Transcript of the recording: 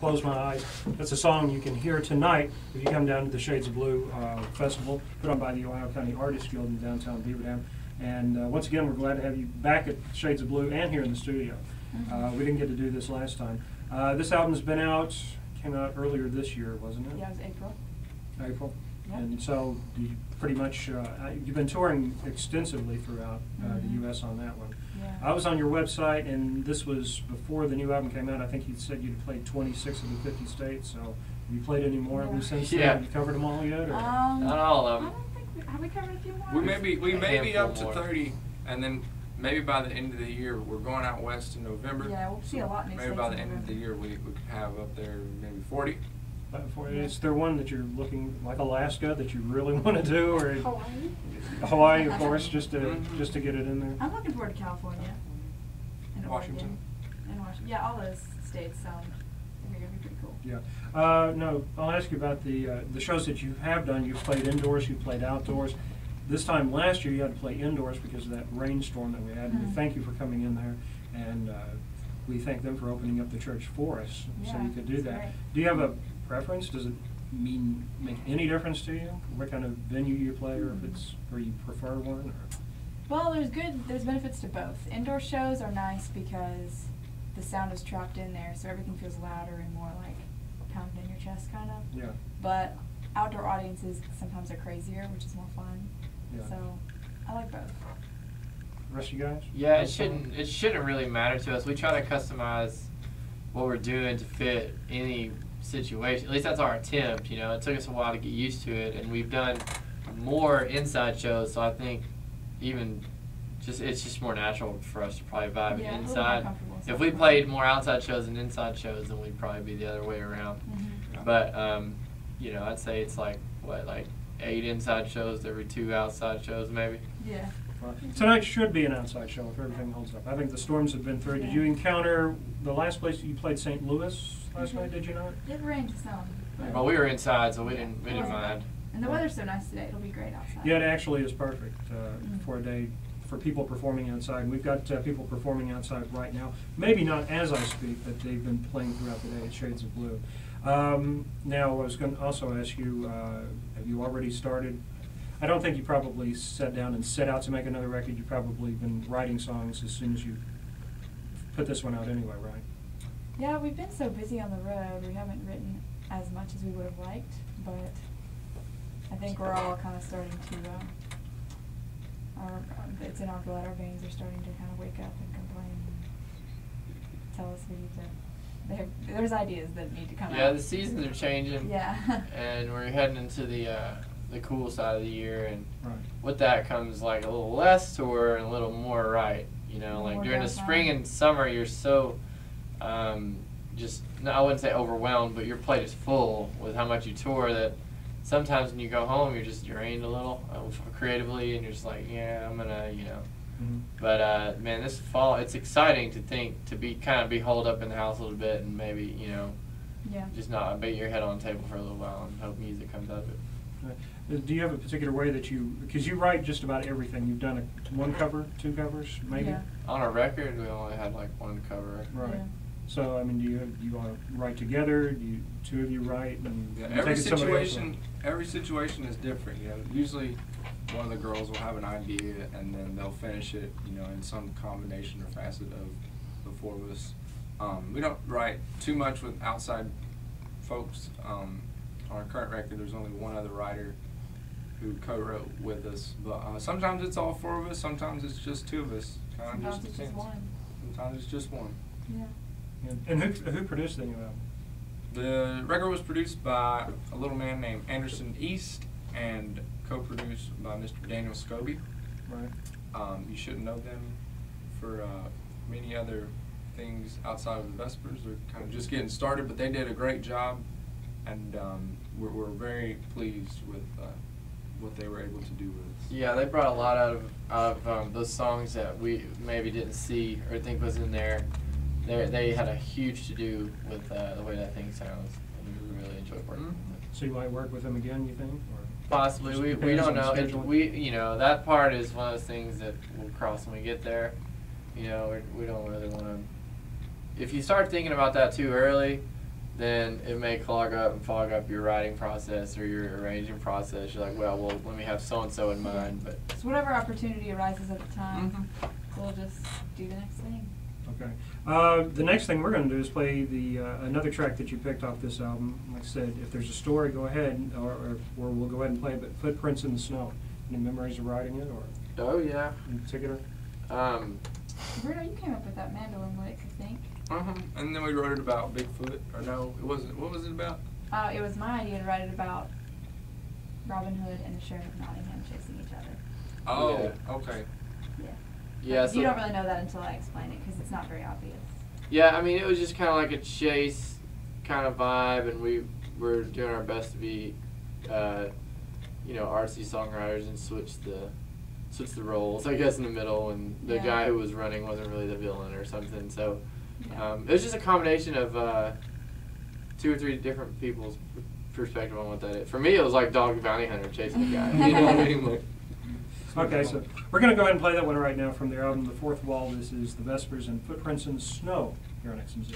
Close My Eyes. That's a song you can hear tonight if you come down to the Shades of Blue Festival, put on by the Ohio County Artists Guild in downtown Beaver Dam. And once again, we're glad to have you back at Shades of Blue and here in the studio. We didn't get to do this last time. This album's been out, came out earlier this year, wasn't it? Yeah, it was April. April. Yep. And so you pretty much, you've been touring extensively throughout the U.S. on that one. Yeah. I was on your website, and this was before the new album came out. I think you said you'd played 26 of the 50 states. So have you played any more of them since then? Yeah. Have you covered them all yet? Or? Not all of I them. don't think have we covered a few more? We may be up to more. 30, and then maybe by the end of the year, we're going out west in November. Yeah, we'll see a lot in these Maybe states by the in end of the November. year, we could have up there maybe 40. Is there one that you're looking, like Alaska, that you really want to do, or Hawaii? Hawaii, of course, just to get it in there? I'm looking forward to California. And Washington. Oregon. And Washington. Yeah, all those states sound they're gonna be pretty cool. Yeah. No, I'll ask you about the shows that you have done. You've played indoors, you've played outdoors. This time last year you had to play indoors because of that rainstorm that we had. And we thank you for coming in there, and we thank them for opening up the church for us so Yeah, you could do that's that. great. Do you have a preference? Does it make any difference to you what kind of venue you play, or if it's, or you prefer one? Or? Well, there's benefits to both. Indoor shows are nice because the sound is trapped in there, so everything feels louder and more like pounding in your chest, kind of. Yeah. But outdoor audiences sometimes are crazier, which is more fun. Yeah. So I like both. The rest of you guys? Yeah, it shouldn't really matter to us. We try to customize what we're doing to fit any situation. At least that's our attempt. You know, it took us a while to get used to it, and we've done more inside shows. So I think even it's just more natural for us to probably vibe Yeah, a little more inside. comfortable If we played more outside shows than inside shows, then we'd probably be the other way around. But you know, I'd say it's like 8 inside shows every 2 outside shows, maybe. Yeah. Well, tonight should be an outside show if everything holds up. I think the storms have been through. Did you encounter the last place you played, St. Louis last night? Did you not? It rained some. Well, we were inside, so we didn't mind. And the weather's so nice today; it'll be great outside. Yeah, it actually is perfect for a day for people performing outside. We've got people performing outside right now. Maybe not as I speak, but they've been playing throughout the day at Shades of Blue. Now, I was going to also ask you, have you already started? I don't think you probably sat down and set out to make another record. You've probably been writing songs as soon as you put this one out anyway, right? Yeah, we've been so busy on the road, we haven't written as much as we would have liked, but I think we're all kind of starting to, it's in our blood, our veins are starting to kind of wake up and complain and tell us we need to, there's ideas that need to come out. Yeah, the seasons are changing. Yeah. And we're heading into the cool side of the year, and Right. with that comes like a little less tour and a little more right. You know, like More during the downtime. spring and summer, you're so just, no, I wouldn't say overwhelmed, but your plate is full with how much you tour that sometimes when you go home, you're just drained a little creatively, and you're just like, yeah, I'm gonna, you know. Mm-hmm. But man, this fall, it's exciting to think to be holed up in the house a little bit, and maybe, you know, Yeah. just not beat your head on the table for a little while and hope music comes out of it. Right. Do you have a particular way that because you write just about everything. You've done one cover, 2 covers, maybe? Yeah. On a record, we only had like 1 cover. Right. Yeah. So, I mean, do you want to write together? Do you, 2 of you write? And Yeah, you every take it somebody else situation is different. You know, usually one of the girls will have an idea, and then they'll finish it, you know, in some combination or facet of the 4 of us. We don't write too much with outside folks. On our current record, there's only one other writer who co-wrote with us. But sometimes it's all 4 of us. Sometimes it's just 2 of us. Sometimes it's just one. Sometimes it's just one. Yeah. And who produced the new album? The record was produced by a little man named Anderson East and co-produced by Mr. Daniel Scobie. Right. You shouldn't know them for many other things outside of the Vespers. They're kind of just getting started, but they did a great job, and we're very pleased with what they were able to do with us. Yeah, they brought a lot out of those songs that we maybe didn't see or think was in there. They had a huge to do with the way that thing sounds, and we really enjoyed working with them. So you might work with them again, you think? Or Possibly, just we depends don't on know. schedule? You know, that part is one of those things that we'll cross when we get there. You know, we don't really want to. If you start thinking about that too early, then it may clog up and fog up your writing process or your arranging process. You're like, well, let me have so-and-so in mind. But So whatever opportunity arises at the time, Mm-hmm. we'll just do the next thing. Okay. The next thing we're going to do is play the another track that you picked off this album. Like I said, if there's a story, go ahead, or we'll go ahead and play it. But Footprints in the Snow. Any memories of writing it, or oh yeah, in particular? Bruno, you came up with that mandolin lick, I think. And then we wrote it about Bigfoot, or no, it wasn't. What was it about? It was my idea to write it about Robin Hood and the Sheriff of Nottingham chasing each other. Oh, Yeah. okay. Yeah. yeah. You don't really know that until I explain it because it's not very obvious. Yeah, I mean, it was just kind of like a chase kind of vibe, and we were doing our best to be, artsy songwriters and switch the roles, I guess, in the middle. And the Yeah. guy who was running wasn't really the villain or something. So Yeah. it was just a combination of 2 or 3 different people's perspective on what that is. For me, it was like Dog the Bounty Hunter chasing a guy. You know what I mean? Like, Okay, so we're going to go ahead and play that one right now from their album, The Fourth Wall. This is the Vespers and Footprints in the Snow here on XMZ.